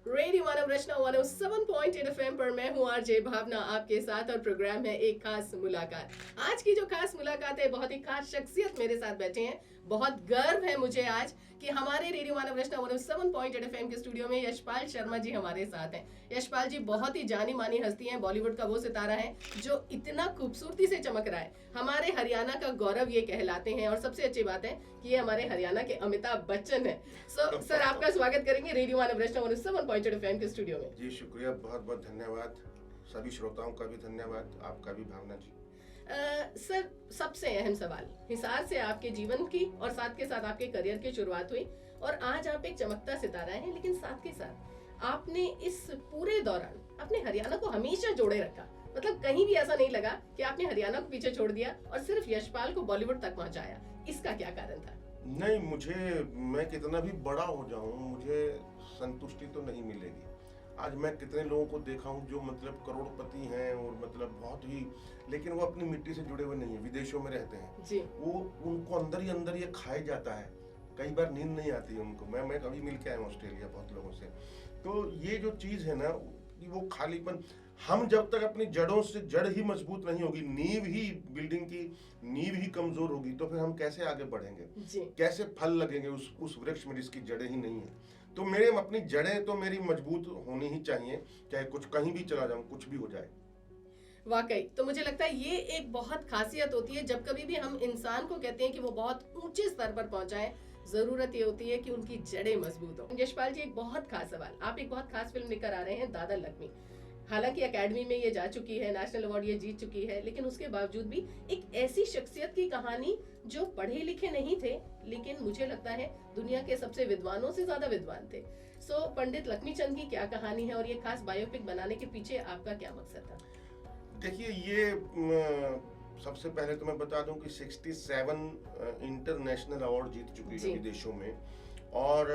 Radio मानव रचना 107.8 FM पर मैं हूं आरजे भावना आपके साथ और प्रोग्राम है एक खास मुलाकात। आज की जो खास मुलाकात है, बहुत ही खास शख्सियत मेरे साथ बैठे हैं। बहुत गर्व है मुझे आज कि हमारे रेडियो मानव रचना 107.8 एफएम के स्टूडियो में यशपाल शर्मा जी हमारे साथ हैं। यशपाल जी बहुत ही जानी मानी हस्ती हैं, बॉलीवुड का वो सितारा है जो इतना खूबसूरती से चमक रहा है। हमारे हरियाणा का गौरव ये कहलाते हैं और सबसे अच्छी बात है कि ये हमारे हरियाणा के अमिताभ बच्चन है। सर आपका स्वागत करेंगे रेडियो मानव रचना 107.8 एफएम के स्टूडियो में। जी शुक्रिया, बहुत बहुत धन्यवाद। सभी श्रोताओं का भी धन्यवाद, आपका भी भावना जी। सर सबसे अहम सवाल, हिसार से आपके जीवन की और साथ के साथ आपके करियर की शुरुआत हुई और आज आप एक चमकता सितारा हैं, लेकिन साथ के साथ आपने इस पूरे दौरान अपने हरियाणा को हमेशा जोड़े रखा। मतलब कहीं भी ऐसा नहीं लगा कि आपने हरियाणा को पीछे छोड़ दिया और सिर्फ यशपाल को बॉलीवुड तक पहुंचाया। इसका क्या कारण था? नहीं, मैं कितना भी बड़ा हो जाऊं, मुझे संतुष्टि तो नहीं मिलेगी। आज मैं कितने लोगों को देखा हूं जो मतलब करोड़पति हैं और मतलब बहुत ही, लेकिन वो अपनी मिट्टी से जुड़े हुए नहीं है, विदेशों में रहते हैं जी। वो उनको अंदर ये खाया जाता है। कई बार नींद नहीं आती है उनको। मैं कभी मिल के आया हूँ ऑस्ट्रेलिया बहुत लोगों से। तो ये जो चीज है ना, वो खालीपन, हम जब तक अपनी जड़ों से, जड़ ही मजबूत नहीं होगी, नींव ही, बिल्डिंग की नींव ही कमजोर होगी, तो फिर हम कैसे आगे बढ़ेंगे जी। कैसे फल लगेंगे उस वृक्ष में जिसकी जड़ें ही नहीं है। तो मेरे अपनी जड़ें तो मेरी मजबूत होनी ही चाहिए, चाहे कुछ कहीं भी चला जाऊं, कुछ भी हो जाए। वाकई तो मुझे लगता है ये एक बहुत खासियत होती है। जब कभी भी हम इंसान को कहते हैं कि वो बहुत ऊंचे स्तर पर पहुंचाए, जरूरत ये होती है कि उनकी जड़ें मजबूत हो। यशपाल जी, एक बहुत खास सवाल, आप एक बहुत खास फिल्म लेकर आ रहे हैं, दादा लक्ष्मी। हालांकि एकेडमी में ये जा चुकी है, नेशनल अवार्ड ये जीत चुकी है, लेकिन उसके बावजूद भी एक ऐसी शख्सियत की कहानी जो पढ़े लिखे नहीं थे, लेकिन मुझे लगता है दुनिया के सबसे विद्वानों से ज्यादा विद्वान थे। पंडित लक्ष्मीचंद की क्या कहानी है और ये खास बायोपिक बनाने के पीछे आपका क्या मकसद था? देखिए, ये सबसे पहले तो मैं बता दूं कि 67 इंटरनेशनल अवार्ड जीत चुकी है विदेशों में, और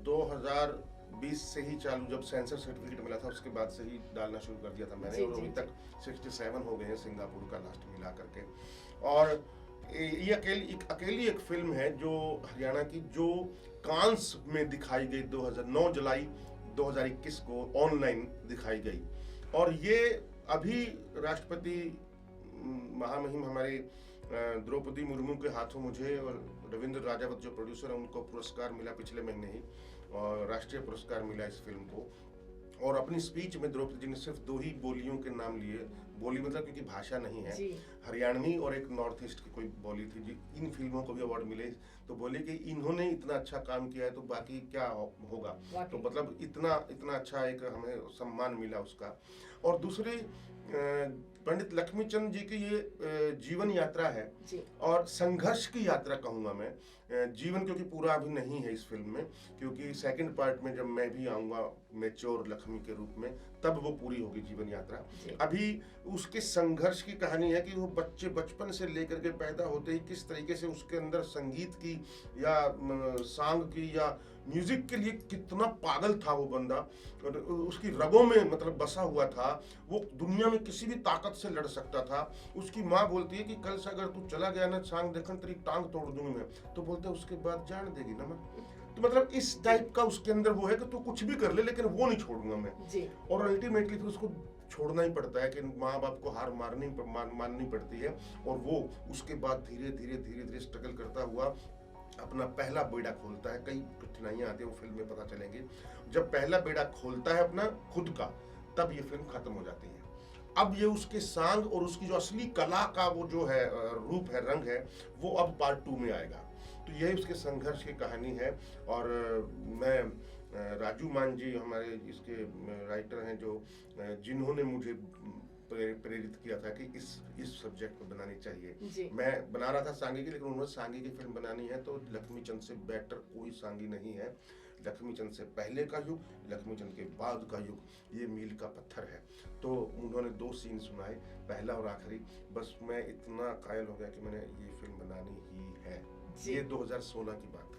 2020 से ही चालू, जब सेंसर सर्टिफिकेट मिला था उसके बाद से ही डालना शुरू कर दिया था मैंने, और अभी तक 67 हो गए हैं, सिंगापुर का लास्ट मिला करके। और ये अकेली एक फिल्म है जो हरियाणा की, जो कांस में दिखाई गई 9 जुलाई 2021 को ऑनलाइन दिखाई गई। और ये अभी राष्ट्रपति महामहिम हमारे द्रौपदी मुर्मू के हाथों मुझे और रविंद्र राजावत जो प्रोड्यूसर है उनको पुरस्कार मिला पिछले महीने ही, और राष्ट्रीय पुरस्कार मिला इस फिल्म को। और अपनी स्पीच में द्रौपदी जी ने सिर्फ 2 ही बोलियों के नाम लिए। बोली मतलब क्योंकि भाषा नहीं है, हरियाणवी और एक नॉर्थ ईस्ट की कोई बोली थी जी। इन फिल्मों को भी अवार्ड मिले, तो बोले कि इन्होंने इतना अच्छा काम किया है तो बाकी क्या होगा। तो मतलब इतना अच्छा एक हमें सम्मान मिला उसका। और दूसरी पंडित लक्ष्मीचंद जी की ये जीवन यात्रा है और संघर्ष की यात्रा कहूँगा मैं। जीवन क्योंकि पूरा अभी नहीं है इस फिल्म में, क्योंकि सेकंड पार्ट में जब मैं भी आऊँगा मैच्योर लक्ष्मी के रूप में, तब वो पूरी होगी जीवन यात्रा। अभी उसके संघर्ष की कहानी है कि वो बच्चे बचपन से लेकर के पैदा होते ही किस तरीके से उसके अंदर संगीत की या सॉन्ग की या म्यूजिक के लिए कितना पागल था वो बंदा, और उसकी रगों में मतलब बसा हुआ था। वो दुनिया में किसी भी ताकत से लड़ सकता था। उसकी माँ बोलती है कि कल से अगर तू चला गया ना सॉन्ग देखने, तेरी टांग तोड़ दूंगी मैं। तो बोलते उसके बाद जान देगी ना मैं। तो मतलब इस टाइप का उसके अंदर वो है कि तू कुछ भी कर ले लेकिन वो नहीं छोड़ूंगा मैं जी। और अल्टीमेटली फिर उसको छोड़ना ही पड़ता है कि माँ बाप को हार माननी पड़ती है, और वो उसके बाद धीरे धीरे स्ट्रगल करता हुआ अपना पहला बेड़ा खोलता है। कई कठिनाइयां आती है, वो फिल्म में पता चलेंगी। जब पहला बेड़ा खोलता है अपना खुद का, तब ये फिल्म खत्म हो जाती है। अब ये उसके सॉन्ग और उसकी जो असली कला का वो जो है रूप है, रंग है, वो अब पार्ट 2 में आएगा। तो यही उसके संघर्ष की कहानी है। और मैं राजू मान जी हमारे इसके राइटर हैं, जो जिन्होंने मुझे प्रेरित किया था कि इस सब्जेक्ट को बनानी चाहिए। मैं बना रहा था सांगी की, लेकिन उन्होंने सांगी की फिल्म बनानी है तो लक्ष्मीचंद से बेटर कोई सांगी नहीं है। लक्ष्मीचंद से पहले का युग, लक्ष्मीचंद के बाद का युग, ये मील का पत्थर है। तो उन्होंने 2 सीन सुनाए, पहला और आखिरी। बस मैं इतना कायल हो गया कि मैंने ये फिल्म बनानी ही है। ये 2016 की बात है।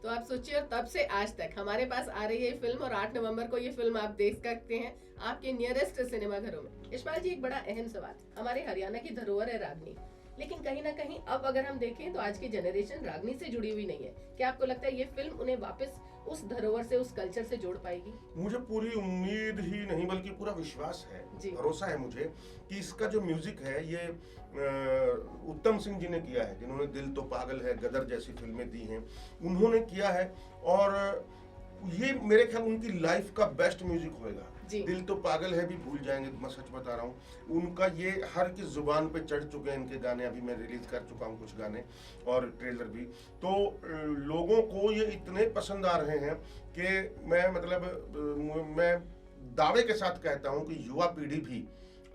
तो आप सोचिए, और तब से आज तक हमारे पास आ रही है फिल्म, और 8 नवंबर को ये फिल्म आप देख सकते हैं आपके नियरेस्ट सिनेमा घरों में। यशपाल जी, एक बड़ा अहम सवाल, हमारे हरियाणा की धरोहर है रागनी, लेकिन कहीं ना कहीं अब अगर हम देखें तो आज की जनरेशन रागनी से जुड़ी हुई नहीं है। क्या आपको लगता है ये फिल्म उन्हें वापस उस धरोहर से, उस कल्चर से जोड़ पाएगी? मुझे पूरी उम्मीद ही नहीं बल्कि पूरा विश्वास है, भरोसा है मुझे कि इसका जो म्यूजिक है ये उत्तम सिंह जी ने किया है, जिन्होंने दिल तो पागल है, गदर जैसी फिल्में दी हैं, उन्होंने किया है। और ये मेरे ख्याल उनकी लाइफ का बेस्ट म्यूजिक होएगा। दिल तो पागल है भी भूल जाएंगे, मैं सच बता रहा हूँ। उनका ये हर किस जुबान पे चढ़ चुके हैं इनके गाने, अभी मैं रिलीज कर चुका हूँ कुछ गाने और ट्रेलर भी। तो लोगों को ये इतने पसंद आ रहे हैं कि मैं दावे के साथ कहता हूँ कि युवा पीढ़ी भी,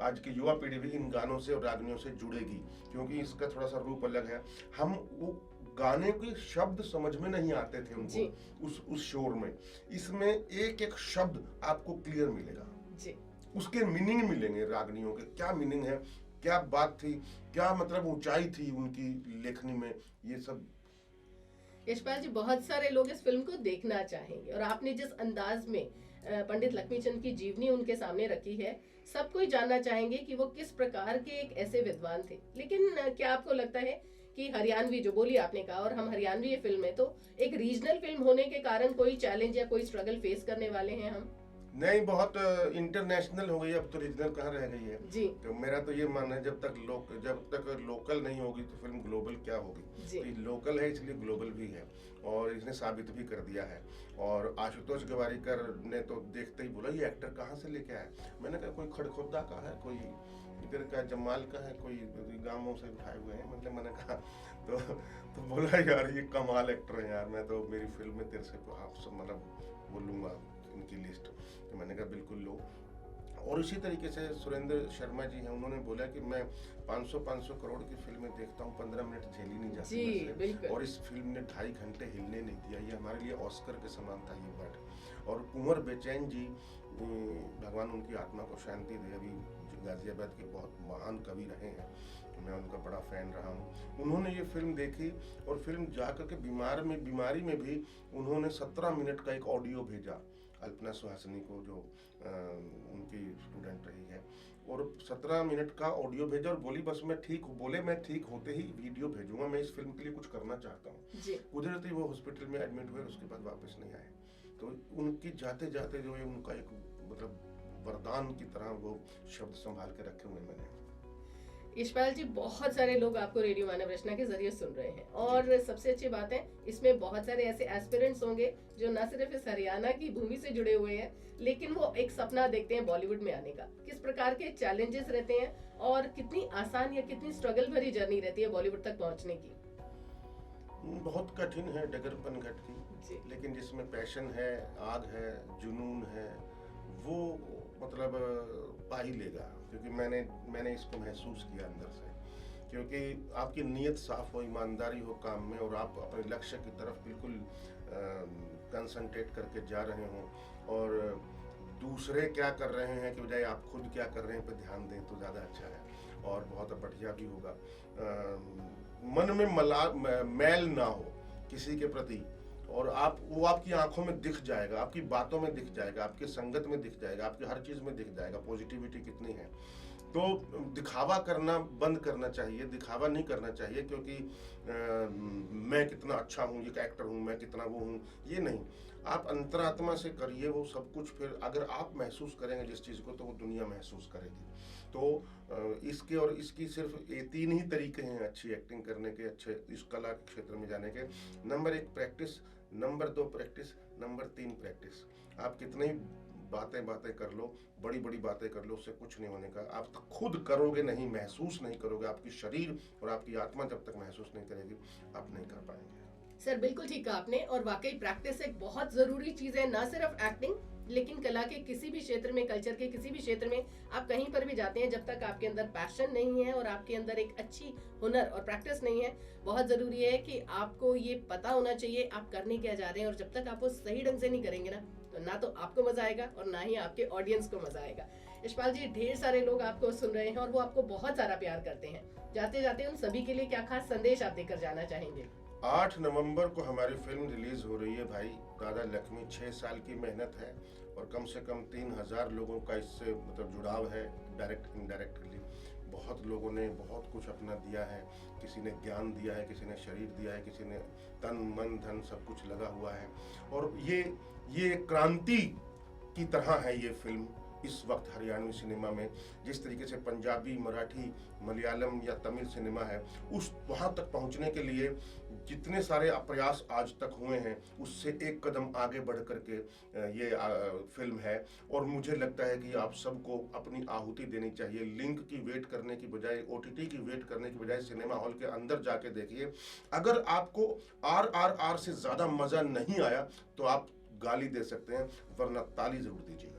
आज की युवा पीढ़ी भी इन गानों से और रागनियों से जुड़ेगी, क्योंकि इसका थोड़ा सा रूप अलग है। हम वो गाने के शब्द समझ में नहीं आते थे उनको उस शोर में, इसमें एक एक शब्द आपको क्लियर मिलेगा जी। उसके मीनिंग मिलेंगे, रागनियों के क्या मीनिंग है, क्या बात थी, क्या मतलब ऊंचाई थी उनकी लेखनी में, ये सब। यशपाल जी, बहुत सारे लोग इस फिल्म को देखना चाहेंगे और आपने जिस अंदाज में पंडित लक्ष्मीचंद की जीवनी उनके सामने रखी है, सब कोई जानना चाहेंगे कि वो किस प्रकार के एक ऐसे विद्वान थे। लेकिन क्या आपको लगता है कि हरियाणवी, जो बोली आपने कहा, और हम हरियाणवी ये फिल्म है, तो एक रीजनल फिल्म होने के कारण कोई चैलेंज या कोई स्ट्रगल फेस करने वाले हैं हम? नहीं, बहुत इंटरनेशनल हो गई, अब तो रीजनल कहाँ रह गई है जी। तो मेरा तो ये मानना है जब तक लोकल नहीं होगी तो फिल्म ग्लोबल क्या होगी। तो लोकल है इसलिए ग्लोबल भी है, और इसने साबित भी कर दिया है। और आशुतोष गवारीकर ने तो देखते ही बोला ये एक्टर कहाँ से लेके आए। मैंने कहा कोई खड़खुदा का है, कोई इधर का जमाल का है, कोई गांवों से उठाए हुए हैं, मतलब मैंने कहा तो बोला यार ये कमाल एक्टर है यार, मैं तो मेरी फिल्म में तेरे से मतलब बोलूँगा इनकी लिस्ट। तो मैंने कहा बिल्कुल लो। और इसी तरीके से सुरेंद्र शर्मा जी हैं, उन्होंने बोला कि मैं 500 करोड़ की फिल्में देखता हूँ, 15 मिनट झेली नहीं जाती, और इस फिल्म ने 2.5 घंटे हिलने नहीं दिया। ये हमारे लिए ऑस्कर के समान था ये वर्ड। और कुंवर बेचैन जी, भगवान उनकी आत्मा को शांति दे, अभी गाजियाबाद के बहुत महान कवि रहे हैं, मैं उनका बड़ा फैन रहा हूँ। उन्होंने ये फिल्म देखी और फिल्म जाकर के बीमारी में भी उन्होंने 17 मिनट का एक ऑडियो भेजा अल्पना सुहासिनी को, जो उनकी स्टूडेंट रही है, और 17 मिनट का ऑडियो भेजा और बोली बस मैं ठीक हूँ, बोले मैं ठीक होते ही वीडियो भेजूंगा, मैं इस फिल्म के लिए कुछ करना चाहता हूँ। कुदरती वो हॉस्पिटल में एडमिट हुए, उसके बाद वापस नहीं आए। तो उनकी जाते जाते जो है उनका एक मतलब वरदान की तरह वो शब्द संभाल के रखे हुए मैंने। यशपाल जी, बहुत सारे लोग आपको रेडियो मानव रचना के जरिए सुन रहे हैं, और सबसे अच्छी बात है इसमें बहुत सारे ऐसे एस्पिरेंट्स होंगे जो न सिर्फ इस हरियाणा की भूमि से जुड़े हुए हैं, लेकिन वो एक सपना देखते हैं बॉलीवुड में आने का। किस प्रकार के चैलेंजेस रहते हैं और कितनी आसान या कितनी स्ट्रगल भरी जर्नी रहती है बॉलीवुड तक पहुँचने की? बहुत कठिन है डगर पनघट की, लेकिन जिसमें पैशन है, आग है, जुनून है, वो मतलब पा ही लेगा, क्योंकि मैंने इसको महसूस किया अंदर से। क्योंकि आपकी नीयत साफ हो, ईमानदारी हो काम में, और आप अपने लक्ष्य की तरफ बिल्कुल कंसंट्रेट करके जा रहे हो, और दूसरे क्या कर रहे हैं कि बजाय आप खुद क्या कर रहे हैं पे ध्यान दें तो ज़्यादा अच्छा है, और बहुत बढ़िया भी होगा। मन में मैल ना हो किसी के प्रति, और वो आपकी आंखों में दिख जाएगा, आपकी बातों में दिख जाएगा, आपकी संगत में दिख जाएगा, आपकी हर चीज में दिख जाएगा पॉजिटिविटी कितनी है। तो दिखावा करना बंद करना चाहिए, दिखावा नहीं करना चाहिए, क्योंकि मैं कितना अच्छा हूँ, ये एक्टर हूँ, मैं कितना वो हूँ, ये नहीं। आप अंतरात्मा से करिए वो सब कुछ, फिर अगर आप महसूस करेंगे जिस चीज़ को तो वो दुनिया महसूस करेगी। तो इसके और इसकी सिर्फ ये 3 ही तरीके हैं अच्छी एक्टिंग करने के, अच्छे इस कला के क्षेत्र में जाने के। Number 1 practice, number 2 practice, number 3 practice. आप कितनी बातें कर लो, बड़ी बातें कर लो, उससे कुछ नहीं होने का। आप खुद करोगे नहीं, महसूस नहीं करोगे, आपकी शरीर और आपकी आत्मा जब तक महसूस नहीं करेगी आप नहीं कर पाएंगे। सर, बिल्कुल ठीक कहा आपने, और वाकई प्रैक्टिस एक बहुत जरूरी चीज है, ना सिर्फ एक्टिंग लेकिन कला के किसी भी क्षेत्र में, कल्चर के किसी भी क्षेत्र में आप कहीं पर भी जाते हैं, जब तक आपके अंदर पैशन नहीं है और आपके अंदर एक अच्छी हुनर और प्रैक्टिस नहीं है, बहुत जरूरी है कि आपको ये पता होना चाहिए आप करने क्या जा रहे हैं। और जब तक आप वो सही ढंग से नहीं करेंगे ना तो आपको मजा आएगा और ना ही आपके ऑडियंस को मजा आएगा। यशपाल जी, ढेर सारे लोग आपको सुन रहे हैं और वो आपको बहुत सारा प्यार करते हैं। जाते जाते उन सभी के लिए क्या खास संदेश आप देकर जाना चाहेंगे? 8 नवंबर को हमारी फिल्म रिलीज हो रही है भाई, दादा लक्ष्मी। 6 साल की मेहनत है और कम से कम 3000 लोगों का इससे मतलब जुड़ाव है, डायरेक्ट इनडायरेक्टली। बहुत लोगों ने बहुत कुछ अपना दिया है, किसी ने ज्ञान दिया है, किसी ने शरीर दिया है, किसी ने तन मन धन सब कुछ लगा हुआ है। और ये क्रांति की तरह है ये फिल्म इस वक्त हरियाणवी सिनेमा में। जिस तरीके से पंजाबी, मराठी, मलयालम या तमिल सिनेमा है, उस वहाँ तक पहुँचने के लिए जितने सारे प्रयास आज तक हुए हैं, उससे एक कदम आगे बढ़ करके ये फिल्म है। और मुझे लगता है कि आप सबको अपनी आहुति देनी चाहिए। लिंक की वेट करने की बजाय, OTT की वेट करने की बजाय सिनेमा हॉल के अंदर जाके देखिए। अगर आपको RRR से ज़्यादा मज़ा नहीं आया तो आप गाली दे सकते हैं, वरना ताली जरूर दीजिएगा।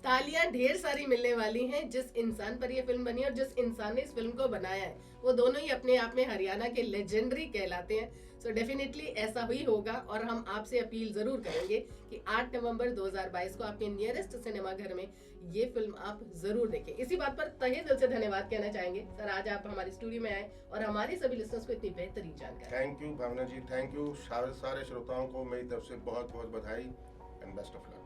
तालियां ढेर सारी मिलने वाली हैं जिस इंसान पर ये फिल्म बनी और जिस इंसान ने इस फिल्म को बनाया है, वो दोनों ही अपने आप में हरियाणा के लेजेंडरी कहलाते हैं। सो डेफिनेटली ऐसा ही होगा और हम आपसे अपील जरूर करेंगे कि 8 नवंबर 2022 को आपके नियरेस्ट सिनेमा घर में ये फिल्म आप जरूर देखें। इसी बात पर तहे दिल से धन्यवाद कहना चाहेंगे सर, आज आप हमारे स्टूडियो में आए और हमारे सभी लिसनर्स को इतनी बेहतरीन जानकारी। Thank you Bhavna ji, thank you. सारे श्रोताओं को मेरी तरफ से बहुत बहुत बधाई एंड बेस्ट ऑफ लक।